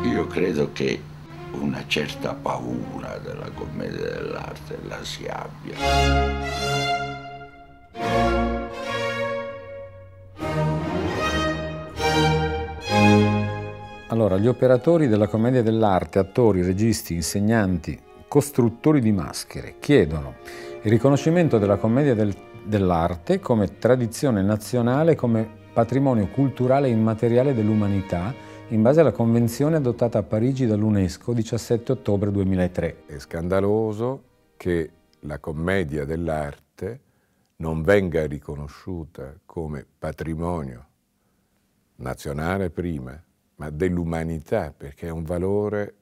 Io credo che una certa paura della commedia dell'arte la si abbia. Allora, gli operatori della commedia dell'arte, attori, registi, insegnanti, costruttori di maschere, chiedono il riconoscimento della commedia dell'arte come tradizione nazionale, come patrimonio culturale immateriale dell'umanità, in base alla convenzione adottata a Parigi dall'UNESCO 17 ottobre 2003. È scandaloso che la commedia dell'arte non venga riconosciuta come patrimonio nazionale prima, ma dell'umanità, perché è un valore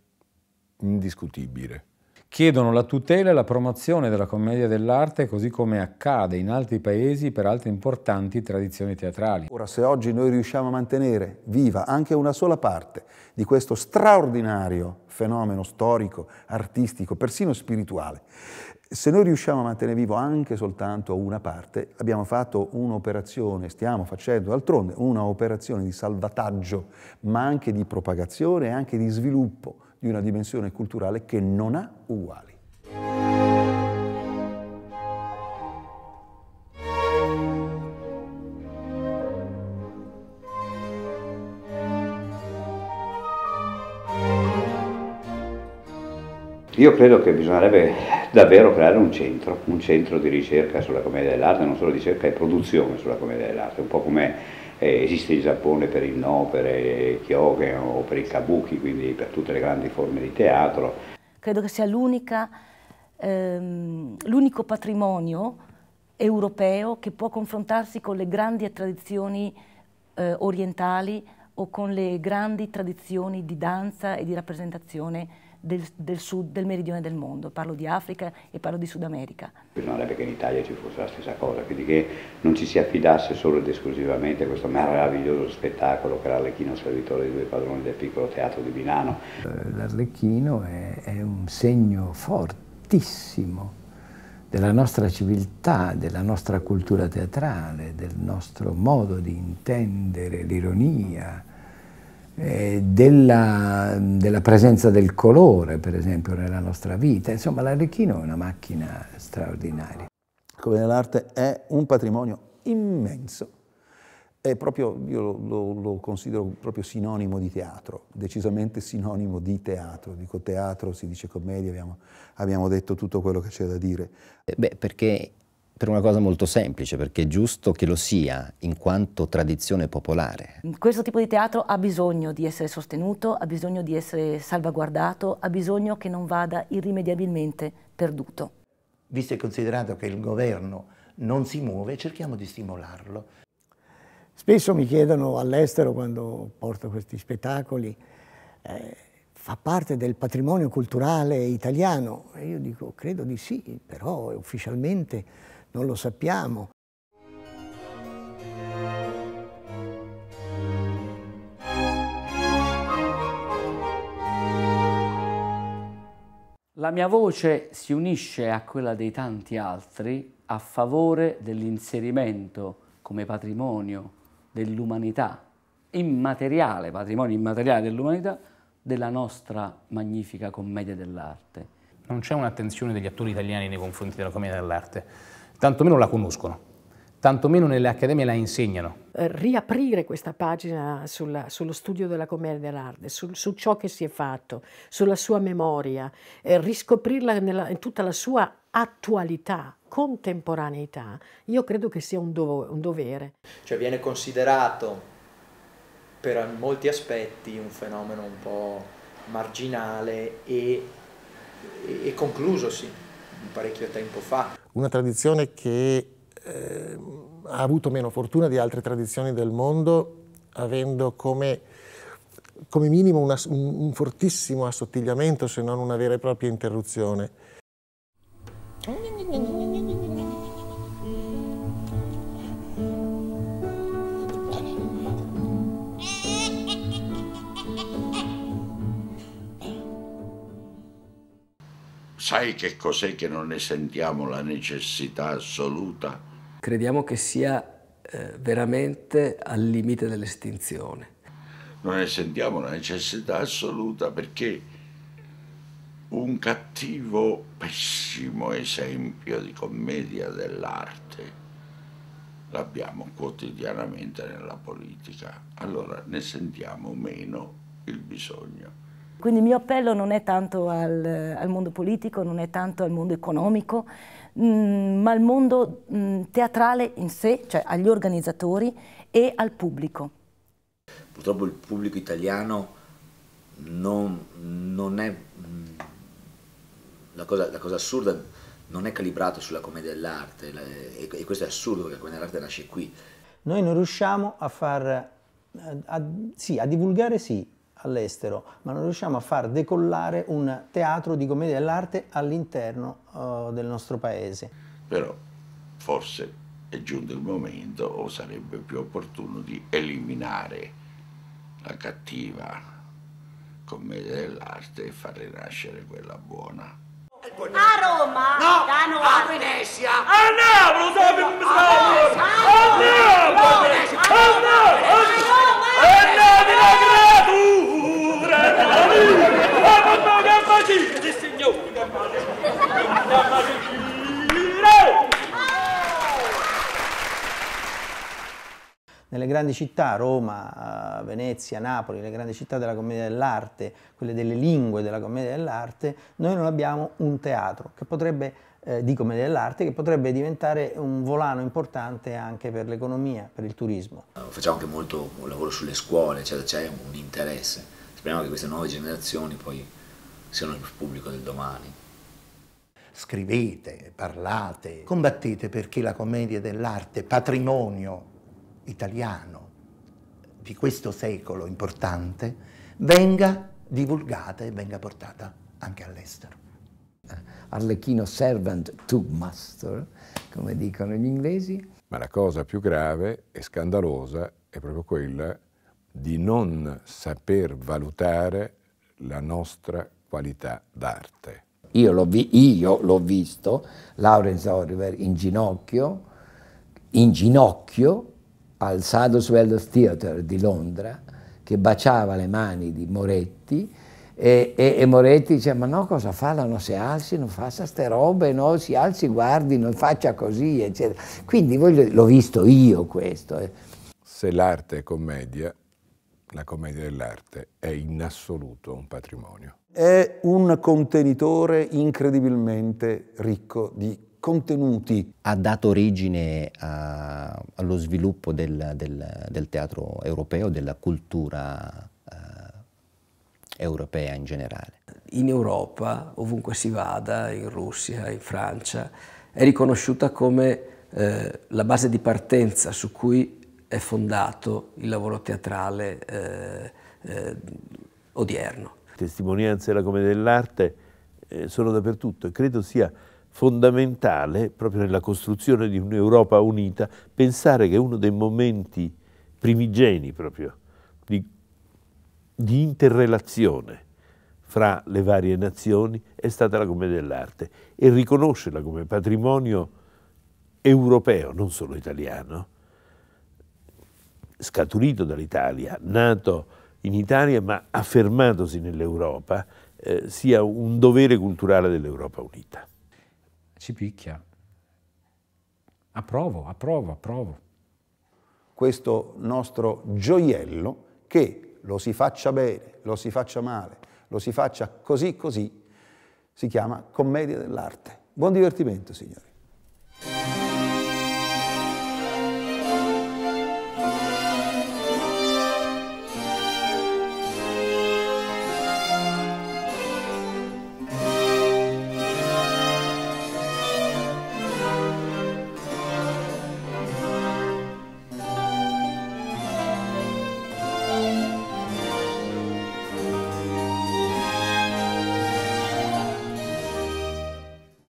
indiscutibile. Chiedono la tutela e la promozione della commedia dell'arte, così come accade in altri paesi per altre importanti tradizioni teatrali. Ora, se oggi noi riusciamo a mantenere viva anche una sola parte di questo straordinario fenomeno storico, artistico, persino spirituale, se noi riusciamo a mantenere vivo anche soltanto una parte, abbiamo fatto un'operazione, stiamo facendo d'altronde un'operazione di salvataggio, ma anche di propagazione e anche di sviluppo di una dimensione culturale che non ha uguali. Io credo che bisognerebbe davvero creare un centro di ricerca sulla commedia dell'arte, non solo ricerca e produzione sulla commedia dell'arte, un po' come esiste in Giappone per il No, per il Kyogen o per il Kabuki, quindi per tutte le grandi forme di teatro. Credo che sia l'unico patrimonio europeo che può confrontarsi con le grandi tradizioni orientali o con le grandi tradizioni di danza e di rappresentazione del sud, del meridione del mondo. Parlo di Africa e parlo di Sud America. Bisognerebbe che in Italia ci fosse la stessa cosa, quindi che non ci si affidasse solo ed esclusivamente a questo meraviglioso spettacolo che l'Arlecchino servitore dei due padroni del piccolo teatro di Milano. L'Arlecchino è un segno fortissimo della nostra civiltà, della nostra cultura teatrale, del nostro modo di intendere l'ironia, della presenza del colore, per esempio, nella nostra vita. Insomma, l'Arlecchino è una macchina straordinaria. La commedia dell'arte è un patrimonio immenso. È proprio, io lo considero proprio sinonimo di teatro, decisamente sinonimo di teatro. Dico teatro, si dice commedia, abbiamo detto tutto quello che c'è da dire. Beh, perché per una cosa molto semplice, perché è giusto che lo sia in quanto tradizione popolare. Questo tipo di teatro ha bisogno di essere sostenuto, ha bisogno di essere salvaguardato, ha bisogno che non vada irrimediabilmente perduto. Visto e considerato che il governo non si muove, cerchiamo di stimolarlo. Spesso mi chiedono all'estero, quando porto questi spettacoli, fa parte del patrimonio culturale italiano? E io dico, credo di sì, però ufficialmente non lo sappiamo. La mia voce si unisce a quella dei tanti altri a favore dell'inserimento come patrimonio dell'umanità immateriale, patrimonio immateriale dell'umanità, della nostra magnifica commedia dell'arte. Non c'è un'attenzione degli attori italiani nei confronti della commedia dell'arte, tantomeno la conoscono, tantomeno nelle accademie la insegnano. Riaprire questa pagina sullo studio della commedia dell'arte, su ciò che si è fatto, sulla sua memoria, riscoprirla in tutta la sua attualità, contemporaneità, io credo che sia un dovere. Cioè viene considerato per molti aspetti un fenomeno un po' marginale e conclusosi parecchio tempo fa. Una tradizione che ha avuto meno fortuna di altre tradizioni del mondo, avendo come minimo un fortissimo assottigliamento, se non una vera e propria interruzione. sai che cos'è che non ne sentiamo la necessità assoluta? Crediamo che sia veramente al limite dell'estinzione. Non ne sentiamo la necessità assoluta perché un cattivo, pessimo esempio di commedia dell'arte l'abbiamo quotidianamente nella politica, allora ne sentiamo meno il bisogno. Quindi il mio appello non è tanto al mondo politico, non è tanto al mondo economico, ma al mondo teatrale in sé, cioè agli organizzatori e al pubblico. Purtroppo il pubblico italiano non è, la cosa assurda, non è calibrato sulla commedia dell'arte, e questo è assurdo perché la commedia dell'arte nasce qui. Noi non riusciamo a divulgare sì all'estero, ma non riusciamo a far decollare un teatro di commedia dell'arte all'interno del nostro paese. Però forse è giunto il momento, o sarebbe più opportuno, di eliminare la cattiva commedia dell'arte e far rinascere quella buona. A Roma? No, a Venezia! A Napoli! Nelle grandi città, Roma, Venezia, Napoli, le grandi città della commedia dell'arte, quelle delle lingue della commedia dell'arte, noi non abbiamo un teatro che potrebbe, di commedia dell'arte che potrebbe diventare un volano importante anche per l'economia, per il turismo. Facciamo anche molto lavoro sulle scuole, cioè c'è un interesse. Speriamo che queste nuove generazioni poi siano il pubblico del domani. Scrivete, parlate, combattete perché la commedia dell'arte, patrimonio italiano di questo secolo importante, venga divulgata e venga portata anche all'estero. Arlecchino servant to master, come dicono gli inglesi. Ma la cosa più grave e scandalosa è proprio quella di non saper valutare la nostra qualità d'arte. Io l'ho visto, Laurence Olivier in ginocchio, al Saduswell Theatre di Londra, che baciava le mani di Moretti, e Moretti dice: ma no, cosa fa? Non si alzi, non faccia ste robe, no, si alzi, guardi, non faccia così, eccetera. Quindi l'ho visto io questo. Se l'arte è commedia, la commedia dell'arte è in assoluto un patrimonio. È un contenitore incredibilmente ricco di contenuti. Ha dato origine allo sviluppo del teatro europeo, della cultura europea in generale. In Europa, ovunque si vada, in Russia, in Francia, è riconosciuta come la base di partenza su cui è fondato il lavoro teatrale odierno. Testimonianze della commedia dell'arte sono dappertutto e credo sia fondamentale, proprio nella costruzione di un'Europa unita, pensare che uno dei momenti primigeni proprio di interrelazione fra le varie nazioni è stata la commedia dell'arte, e riconoscerla come patrimonio europeo, non solo italiano, scaturito dall'Italia, nato in Italia ma affermatosi nell'Europa, sia un dovere culturale dell'Europa unita. Ci picchia. Approvo. Questo nostro gioiello, che lo si faccia bene, lo si faccia male, lo si faccia così, si chiama commedia dell'arte. Buon divertimento, signori.